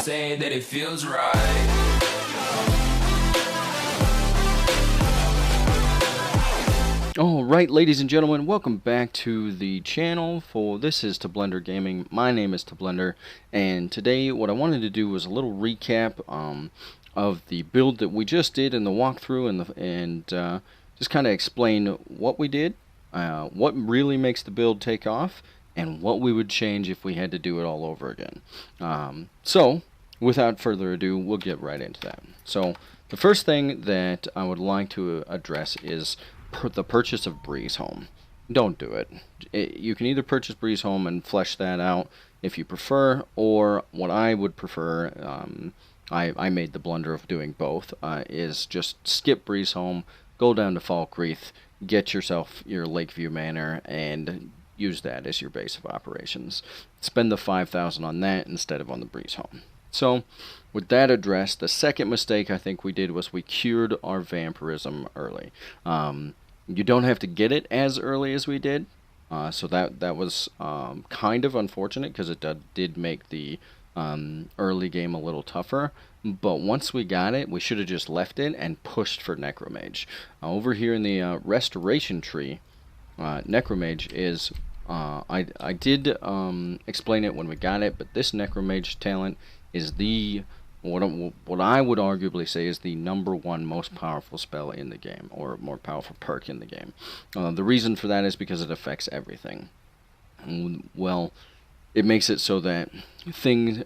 say that it feels right. Alright, ladies and gentlemen, welcome back to the channel. This is Tehblender Gaming. My name is Tehblender, and today what I wanted to do was a little recap of the build that we just did in the walkthrough, and just kind of explain what we did, what really makes the build take off, and what we would change if we had to do it all over again. So, without further ado, we'll get right into that. So, the first thing that I would like to address is the purchase of Breeze Home. Don't do it. You can either purchase Breeze Home and flesh that out if you prefer, or what I would prefer, I made the blunder of doing both, is just skip Breeze Home, go down to Falkreath, get yourself your Lakeview Manor, and use that as your base of operations. Spend the 5,000 on that instead of on the Breeze Home. So, with that addressed, the second mistake I think we did was we cured our vampirism early. You don't have to get it as early as we did, so that was kind of unfortunate because it did make the early game a little tougher. But once we got it, we should have just left it and pushed for Necromage. Over here in the Restoration tree, Necromage is... I did explain it when we got it, but this Necromage talent is the what I would arguably say is the #1 most powerful spell in the game, or more powerful perk in the game. The reason for that is because it affects everything. Well, it makes it so that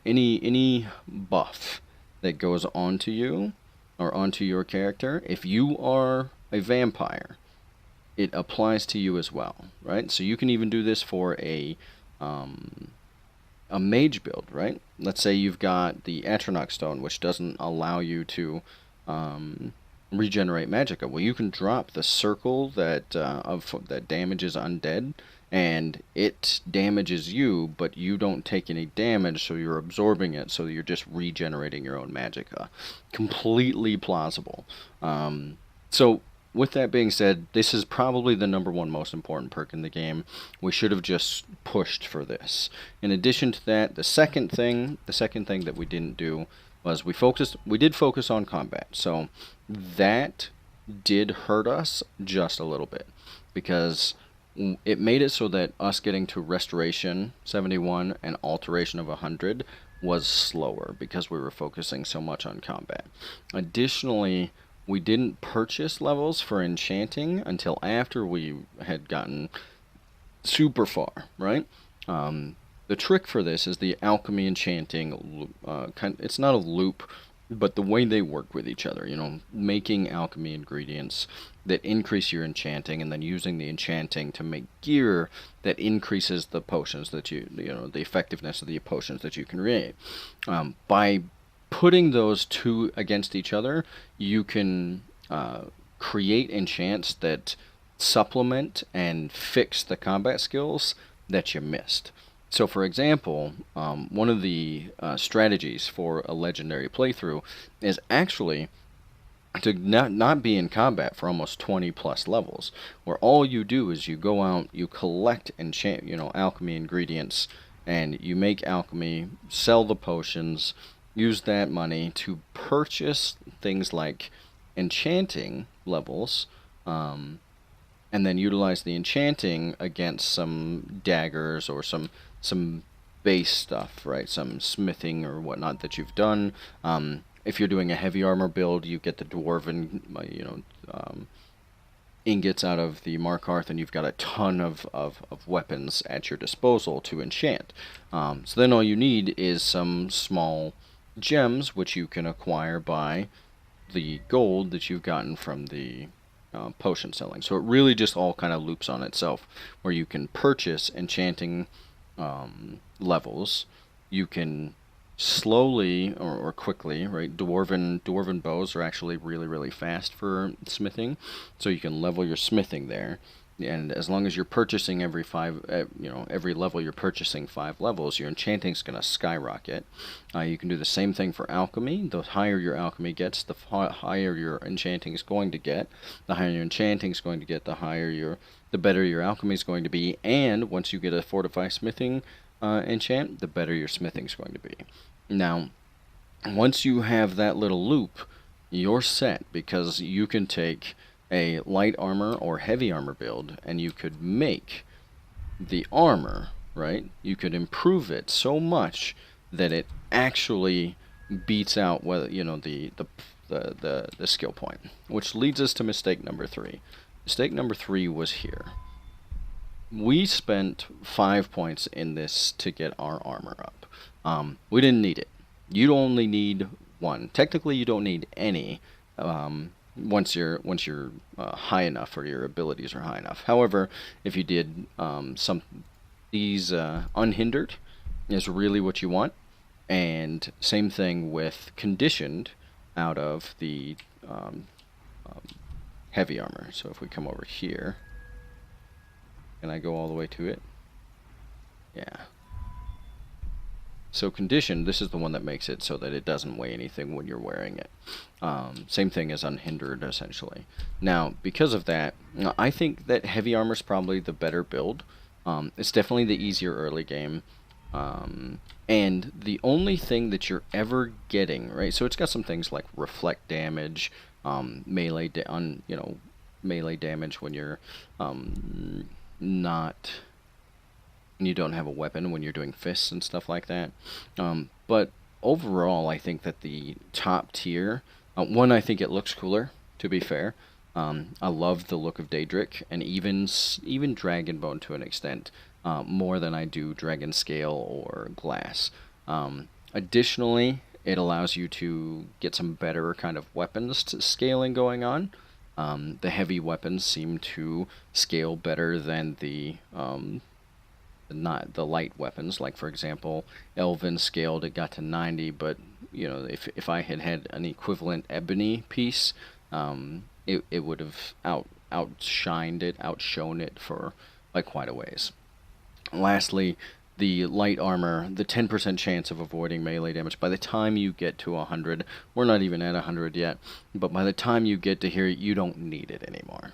any buff that goes onto you or onto your character, if you are a vampire, it applies to you as well, right? So you can even do this for a mage build, right? Let's say you've got the Atronach Stone, which doesn't allow you to regenerate magicka. Well, you can drop the circle that damages undead, and it damages you, but you don't take any damage, so you're absorbing it, so you're just regenerating your own magicka. Completely plausible. So, with that being said, this is probably the #1 most important perk in the game. We should have just pushed for this. In addition to that, the second thing that we didn't do was we did focus on combat. So that did hurt us just a little bit, because it made it so that us getting to Restoration 71 and Alteration of 100 was slower because we were focusing so much on combat. Additionally, we didn't purchase levels for enchanting until after we had gotten super far, right? The trick for this is the alchemy enchanting. It's not a loop, but the way they work with each other. You know, making alchemy ingredients that increase your enchanting, and then using the enchanting to make gear that increases the potions that the effectiveness of the potions that you can create. By putting those two against each other, you can create enchants that supplement and fix the combat skills that you missed. So, for example, one of the strategies for a legendary playthrough is actually to not be in combat for almost 20 plus levels, where all you do is you go out, you collect alchemy ingredients, and you make alchemy, sell the potions, use that money to purchase things like enchanting levels, and then utilize the enchanting against some daggers or some base stuff, right? Some smithing or whatnot that you've done. If you're doing a heavy armor build, you get the dwarven, ingots out of the Markarth, and you've got a ton of weapons at your disposal to enchant. So then all you need is some small gems, which you can acquire by the gold that you've gotten from the potion selling. So it really just all kind of loops on itself, where you can purchase enchanting levels. You can slowly or quickly, right? Dwarven bows are actually really fast for smithing, so you can level your smithing there. And as long as you're purchasing every level you're purchasing 5 levels, your enchanting's going to skyrocket. You can do the same thing for alchemy. The higher your alchemy gets, the higher your enchanting is going to get. The higher your enchanting is going to get, the better your alchemy is going to be. And once you get a fortify smithing enchant, the better your smithing is going to be. Now, once you have that little loop, you're set, because you can take a light armor or heavy armor build and you could make the armor, right? You could improve it so much that it actually beats out what the skill point, which leads us to mistake number 3. Mistake number 3 was here. We spent 5 points in this to get our armor up. We didn't need it. You only need 1. Technically, you don't need any once you're high enough, or your abilities are high enough. However, if you did these unhindered is really what you want, and same thing with conditioned out of the heavy armor. So if we come over here, can I go all the way to it? Yeah. So conditioned, this is the one that makes it so that it doesn't weigh anything when you're wearing it. Same thing as unhindered, essentially. Now, because of that, I think that heavy armor is probably the better build. It's definitely the easier early game. And the only thing that you're ever getting, right? So it's got some things like reflect damage, melee damage when you're not... you don't have a weapon when you're doing fists and stuff like that. But overall, I think that the top tier, one, I think it looks cooler, to be fair. I love the look of Daedric, and even Dragonbone to an extent, more than I do Dragon Scale or Glass. Additionally, it allows you to get some better kind of weapons scaling going on. The heavy weapons seem to scale better than not the light weapons. Like, for example, Elven scaled, it got to 90, but if I had an equivalent ebony piece, it would have outshone it for like quite a ways. Lastly, the light armor, the 10% chance of avoiding melee damage. By the time you get to 100, we're not even at 100 yet, but by the time you get to here, you don't need it anymore.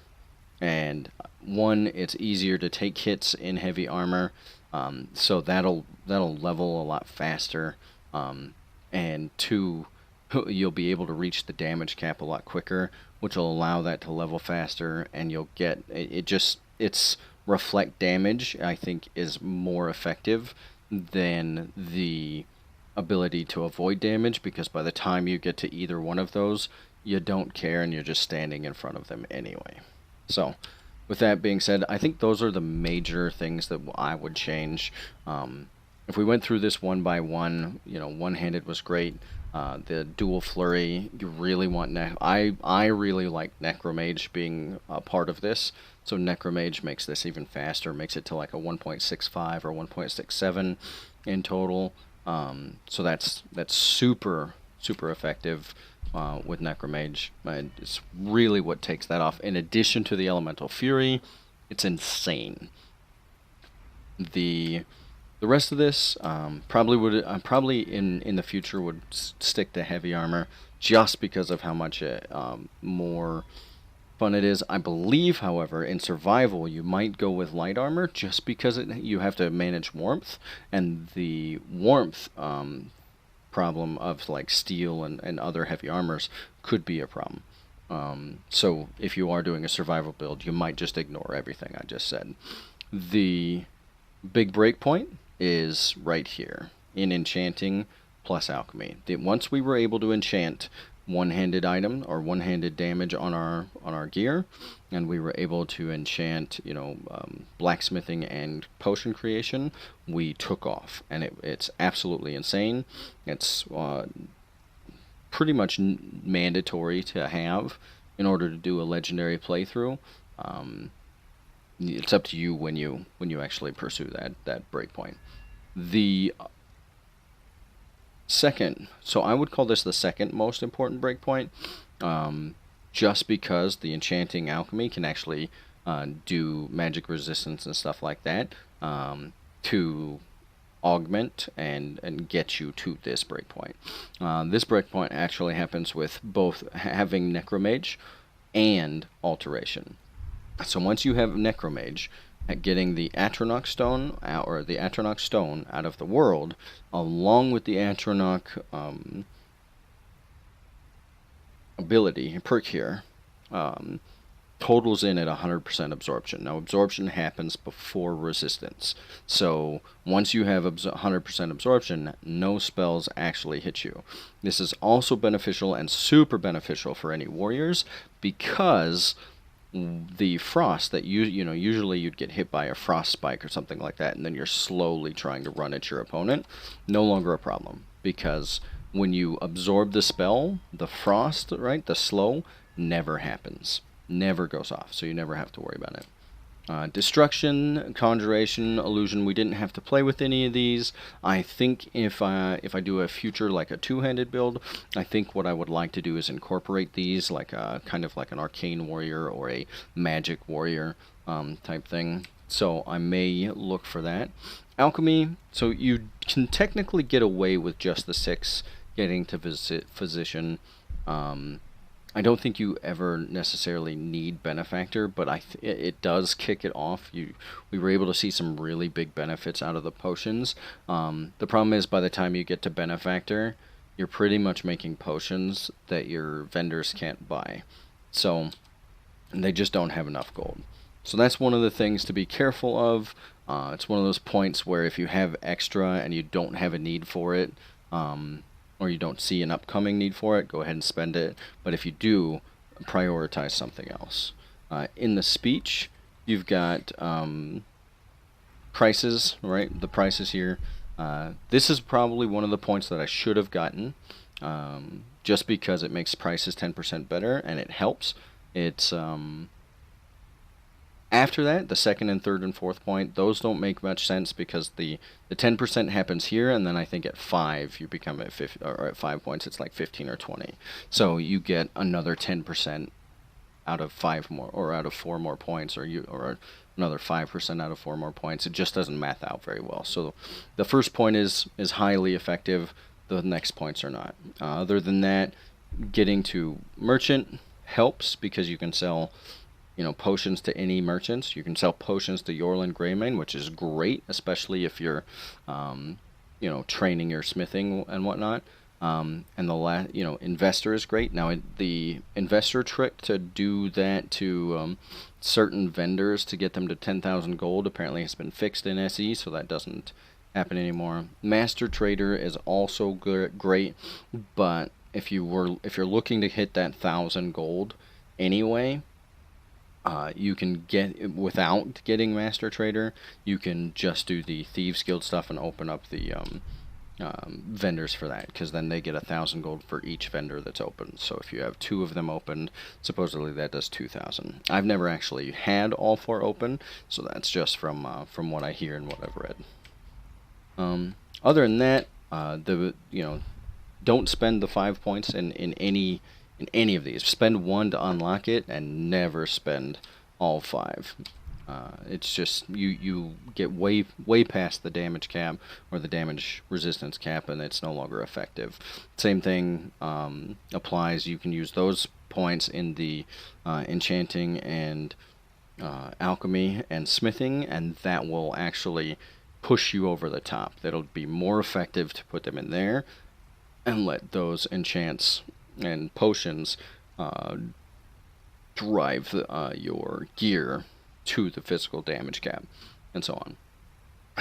And one, it's easier to take hits in heavy armor, so that'll level a lot faster. And two, you'll be able to reach the damage cap a lot quicker, which will allow that to level faster, and you'll get it's reflect damage, I think, is more effective than the ability to avoid damage, because by the time you get to either one of those, you don't care and you're just standing in front of them anyway. So, with that being said, I think those are the major things that I would change. If we went through this one by one, one-handed was great. The dual flurry, you really want... I really like Necromage being a part of this. So Necromage makes this even faster, makes it to like a 1.65 or 1.67 in total. So that's super, super effective with Necromage. It's really what takes that off. In addition to the Elemental Fury, it's insane. The rest of this probably in the future would stick to heavy armor, just because of how much more fun it is. I believe, however, in survival you might go with light armor, just because you have to manage warmth, and the warmth problem of like steel and other heavy armors could be a problem. So if you are doing a survival build, you might just ignore everything I just said. The big breakpoint is right here in enchanting plus alchemy. Once we were able to enchant one-handed item or one-handed damage on our gear, and we were able to enchant blacksmithing and potion creation, we took off, and it's absolutely insane. It's pretty much mandatory to have in order to do a legendary playthrough. It's up to you when you actually pursue that breakpoint. The second, so I would call this the second most important breakpoint, just because the enchanting alchemy can actually do magic resistance and stuff like that, to augment and get you to this breakpoint. This breakpoint actually happens with both having Necromage and Alteration. So once you have Necromage, getting the Atronach Stone out of the world, along with the Atronach ability, perk here, totals in at 100% absorption. Now, absorption happens before resistance. So, once you have 100% absorption, no spells actually hit you. This is also beneficial and super beneficial for any warriors because the frost that usually you'd get hit by a frost spike or something like that, and then you're slowly trying to run at your opponent, no longer a problem, because when you absorb the spell, the frost, right, the slow, never happens. Never goes off, so you never have to worry about it. Destruction, conjuration, illusion, we didn't have to play with any of these. I think if I do a future like a two-handed build, I think what I would like to do is incorporate these like kind of like an arcane warrior or a magic warrior type thing. So I may look for that. Alchemy, so you can technically get away with just the 6 getting to physician. I don't think you ever necessarily need Benefactor, but it does kick it off. We were able to see some really big benefits out of the potions. The problem is by the time you get to Benefactor, you're pretty much making potions that your vendors can't buy. So they just don't have enough gold. So that's one of the things to be careful of. It's one of those points where if you have extra and you don't have a need for it, or you don't see an upcoming need for it, go ahead and spend it. But if you do, prioritize something else. In the speech, you've got prices, right? The prices here. This is probably one of the points that I should have gotten, just because it makes prices 10% better, and it helps. It's after that, the second and third and fourth point, those don't make much sense because the 10% happens here, and then I think at 5 you become at 50, or at 5 points it's like 15 or 20. So you get another 10% out of 5 more, or out of 4 more points, or another 5% out of 4 more points. It just doesn't math out very well. So the first point is highly effective. The next points are not. Other than that, getting to merchant helps because you can sell potions to any merchants. You can sell potions to Yorlin Greymane, which is great, especially if you're, training your smithing and whatnot. And the investor is great. Now, the investor trick to do that to certain vendors to get them to 10,000 gold apparently has been fixed in SE, so that doesn't happen anymore. Master Trader is also great, but if you're looking to hit that 1,000 gold anyway, you can get, without getting Master Trader, you can just do the Thieves Guild stuff and open up the vendors for that, because then they get 1,000 gold for each vendor that's open. So if you have 2 of them opened, supposedly that does 2,000. I've never actually had all 4 open, so that's just from what I hear and what I've read. Other than that, don't spend the 5 points in any of these. Spend 1 to unlock it, and never spend all 5. It's just you get way past the damage cap or the damage resistance cap, and it's no longer effective. Same thing applies. You can use those points in the enchanting and alchemy and smithing, and that will actually push you over the top. That'll be more effective to put them in there and let those enchants and potions drive your gear to the physical damage cap, and so on.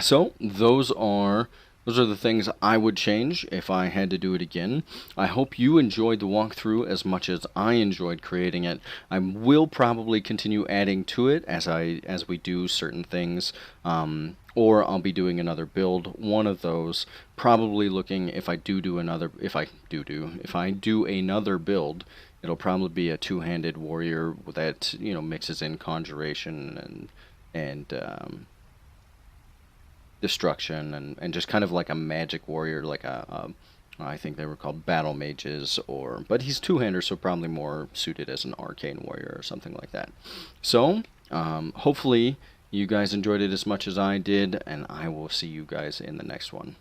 So those are the things I would change if I had to do it again. I hope you enjoyed the walkthrough as much as I enjoyed creating it. I will probably continue adding to it as we do certain things, or I'll be doing another build. One of those, probably looking, if I do another build, it'll probably be a two-handed warrior that mixes in conjuration and destruction and just kind of like a magic warrior, like I think they were called battle mages, but he's two-hander, so probably more suited as an arcane warrior or something like that. So hopefully you guys enjoyed it as much as I did, and I will see you guys in the next one.